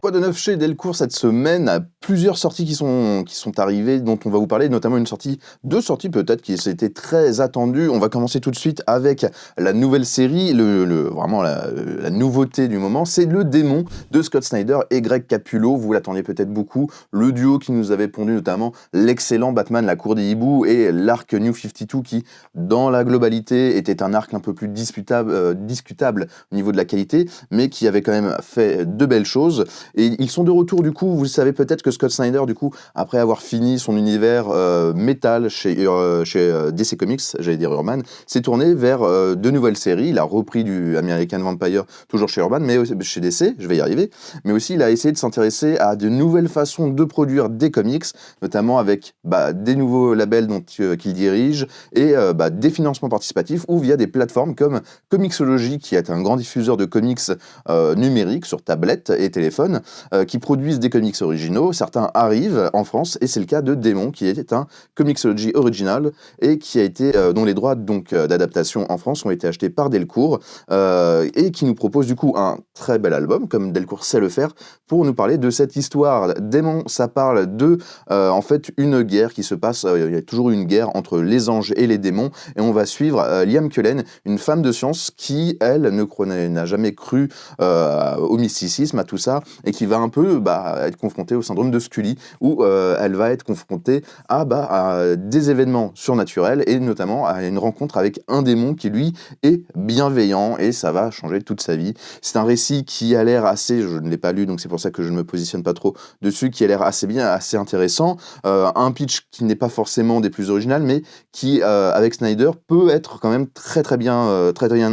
Quoi de neuf chez Delcourt cette semaine? Plusieurs sorties qui sont arrivées, dont on va vous parler, notamment deux sorties peut-être qui étaient très attendues. On va commencer tout de suite avec la nouvelle série, vraiment la nouveauté du moment, c'est Le Démon de Scott Snyder et Greg Capullo. Vous l'attendiez peut-être beaucoup, le duo qui nous avait pondu notamment l'excellent Batman, La Cour des Hiboux, et l'arc New 52 qui, dans la globalité, était un arc un peu plus discutable au niveau de la qualité, mais qui avait quand même fait de belles choses. Et ils sont de retour du coup, vous savez peut-être que Scott Snyder du coup, après avoir fini son univers métal chez DC Comics, j'allais dire Urban, s'est tourné vers de nouvelles séries. Il a repris du American Vampire, toujours chez Urban, mais aussi chez DC, je vais y arriver, mais aussi il a essayé de s'intéresser à de nouvelles façons de produire des comics, notamment avec des nouveaux labels qu'il dirige et des financements participatifs ou via des plateformes comme Comixology, qui est un grand diffuseur de comics numériques sur tablette et téléphone, qui produisent des comics originaux. Certains arrivent en France et c'est le cas de Démon, qui est un Comixology original et qui a été, dont les droits d'adaptation en France ont été achetés par Delcourt et qui nous propose du coup un très bel album, comme Delcourt sait le faire, pour nous parler de cette histoire. Démon, ça parle de en fait une guerre qui se passe, il y a toujours une guerre entre les anges et les démons, et on va suivre Liam Cullen, une femme de science qui, elle, n'a jamais cru au mysticisme, à tout ça, et qui va un peu être confrontée au syndrome de Scully, où elle va être confrontée à des événements surnaturels, et notamment à une rencontre avec un démon qui, lui, est bienveillant, et ça va changer toute sa vie. C'est un récit qui a l'air assez, je ne l'ai pas lu, donc c'est pour ça que je ne me positionne pas trop dessus, qui a l'air assez bien, assez intéressant, un pitch qui n'est pas forcément des plus originales, mais qui, avec Snyder, peut être quand même très bien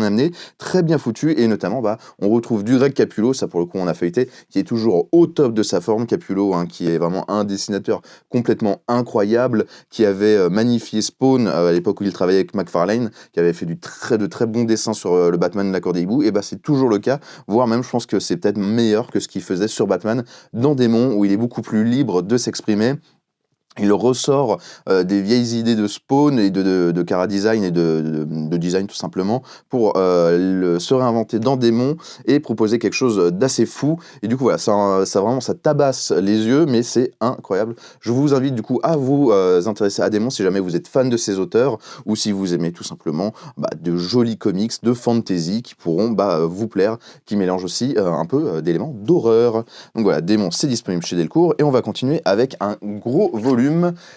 amené, très bien foutu, et notamment, on retrouve du Greg Capullo, ça pour le coup on a feuilleté, qui est toujours au top de sa forme. Capullo, qui est vraiment un dessinateur complètement incroyable, qui avait magnifié Spawn à l'époque où il travaillait avec McFarlane, qui avait fait de très bons dessins sur le Batman de La Cour des Hiboux, et c'est toujours le cas, voire même je pense que c'est peut-être meilleur que ce qu'il faisait sur Batman dans Démon, où il est beaucoup plus libre de s'exprimer. Il ressort des vieilles idées de Spawn et de chara-design et de design tout simplement pour se réinventer dans Démon et proposer quelque chose d'assez fou. Et du coup voilà, ça tabasse les yeux, mais c'est incroyable. Je vous invite du coup à vous intéresser à Démon si jamais vous êtes fan de ces auteurs ou si vous aimez tout simplement de jolis comics, de fantasy qui pourront vous plaire, qui mélangent aussi un peu d'éléments d'horreur. Donc voilà, Démon, c'est disponible chez Delcourt et on va continuer avec un gros volume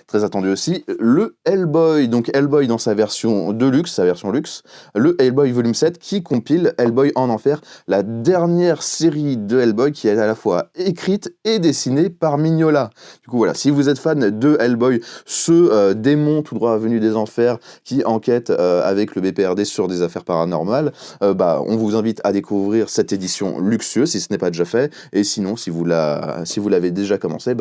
très attendu aussi, le Hellboy. Donc Hellboy dans sa version luxe, le Hellboy volume 7 qui compile Hellboy en enfer, la dernière série de Hellboy qui est à la fois écrite et dessinée par Mignola. Du coup voilà, si vous êtes fan de Hellboy, ce démon tout droit venu des enfers qui enquête avec le BPRD sur des affaires paranormales, on vous invite à découvrir cette édition luxueuse si ce n'est pas déjà fait, et sinon si vous l'avez déjà commencé,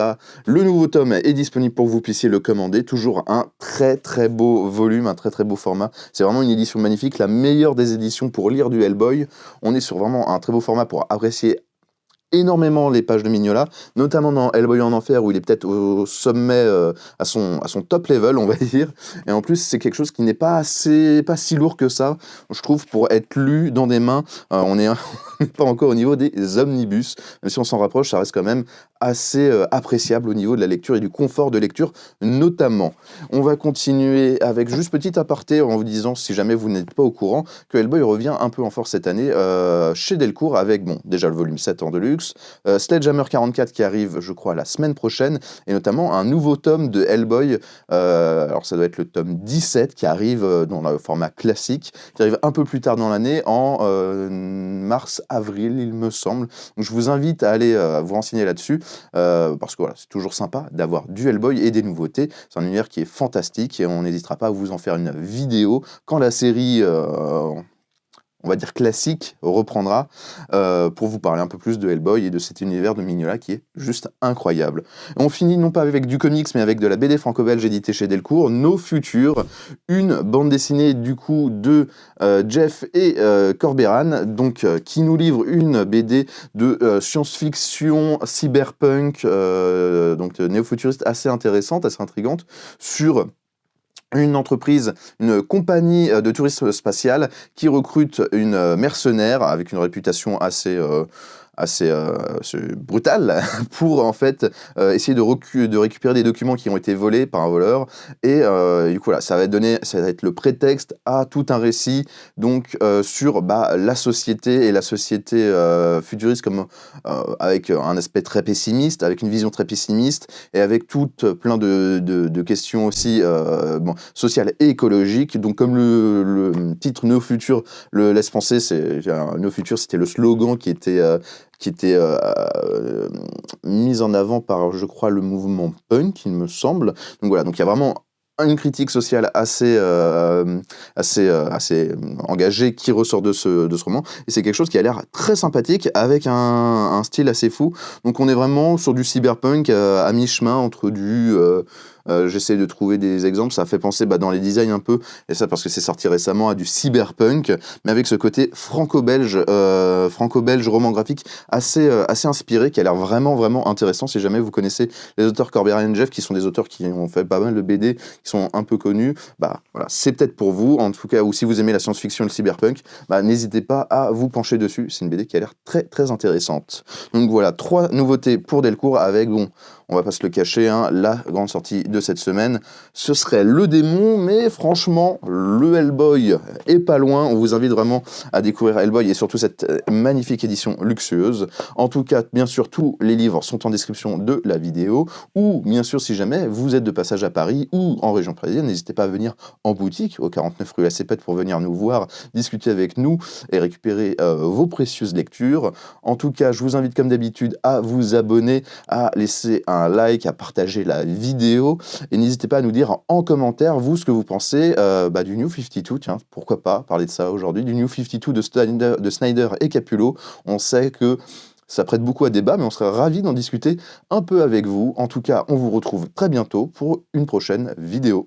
le nouveau tome est disponible pour que vous puissiez le commander. Toujours un très beau volume, un très beau format. C'est vraiment une édition magnifique, la meilleure des éditions pour lire du Hellboy. On est sur vraiment un très beau format pour apprécier énormément les pages de Mignola, notamment dans Hellboy en enfer où il est peut-être au sommet, à son top level, on va dire. Et en plus, c'est quelque chose qui n'est pas si lourd que ça, je trouve, pour être lu dans des mains. On n'est pas encore au niveau des omnibus, même si on s'en rapproche, ça reste quand même assez appréciable au niveau de la lecture et du confort de lecture notamment. On va continuer avec juste petit aparté en vous disant, si jamais vous n'êtes pas au courant, que Hellboy revient un peu en force cette année chez Delcourt avec, déjà le volume 7 en deluxe, Sledgehammer 44 qui arrive, je crois, la semaine prochaine, et notamment un nouveau tome de Hellboy, alors ça doit être le tome 17 qui arrive dans le format classique, qui arrive un peu plus tard dans l'année, en mars-avril, il me semble. Donc je vous invite à aller vous renseigner là-dessus, parce que voilà, c'est toujours sympa d'avoir du Hellboy et des nouveautés. C'est un univers qui est fantastique et on n'hésitera pas à vous en faire une vidéo quand la série on va dire classique, reprendra pour vous parler un peu plus de Hellboy et de cet univers de Mignola qui est juste incroyable. On finit non pas avec du comics, mais avec de la BD franco-belge éditée chez Delcourt, Nos Futurs, une bande dessinée du coup de Jeff et Corberan, qui nous livre une BD de science-fiction, cyberpunk, néo-futuriste assez intéressante, assez intrigante, sur une entreprise, une compagnie de tourisme spatial qui recrute une mercenaire avec une réputation assez brutale pour en fait essayer de récupérer des documents qui ont été volés par un voleur. Et du coup, là, ça va être le prétexte à tout un récit donc sur la société et la société futuriste comme avec un aspect très pessimiste, avec une vision très pessimiste et avec plein de questions aussi sociales et écologiques. Donc comme le titre Nos Futurs le laisse penser, Nos Futurs, c'était le slogan qui était mis en avant par, je crois, le mouvement punk, il me semble. Donc voilà, donc il y a vraiment une critique sociale assez engagée qui ressort de ce roman. Et c'est quelque chose qui a l'air très sympathique, avec un style assez fou. Donc on est vraiment sur du cyberpunk à mi-chemin entre j'essaie de trouver des exemples, ça fait penser dans les designs un peu, et ça parce que c'est sorti récemment, à du cyberpunk, mais avec ce côté franco-belge roman graphique assez inspiré, qui a l'air vraiment, vraiment intéressant. Si jamais vous connaissez les auteurs Corbière et Jeff, qui sont des auteurs qui ont fait pas mal de BD, qui sont un peu connus, voilà, c'est peut-être pour vous, en tout cas, ou si vous aimez la science-fiction et le cyberpunk, n'hésitez pas à vous pencher dessus. C'est une BD qui a l'air très, très intéressante. Donc voilà, 3 nouveautés pour Delcourt avec, on va pas se le cacher, la grande sortie de cette semaine, ce serait Le Démon, mais franchement, le Hellboy est pas loin. On vous invite vraiment à découvrir Hellboy et surtout cette magnifique édition luxueuse. En tout cas, bien sûr, tous les livres sont en description de la vidéo, ou bien sûr, si jamais vous êtes de passage à Paris ou en région parisienne, n'hésitez pas à venir en boutique au 49 rue Lacépète pour venir nous voir, discuter avec nous et récupérer vos précieuses lectures. En tout cas, je vous invite comme d'habitude à vous abonner, à laisser un like, à partager la vidéo, et n'hésitez pas à nous dire en commentaire, vous, ce que vous pensez du New 52, tiens, pourquoi pas parler de ça aujourd'hui, du New 52 de Snyder et Capullo. On sait que ça prête beaucoup à débat, mais on serait ravis d'en discuter un peu avec vous. En tout cas, on vous retrouve très bientôt pour une prochaine vidéo.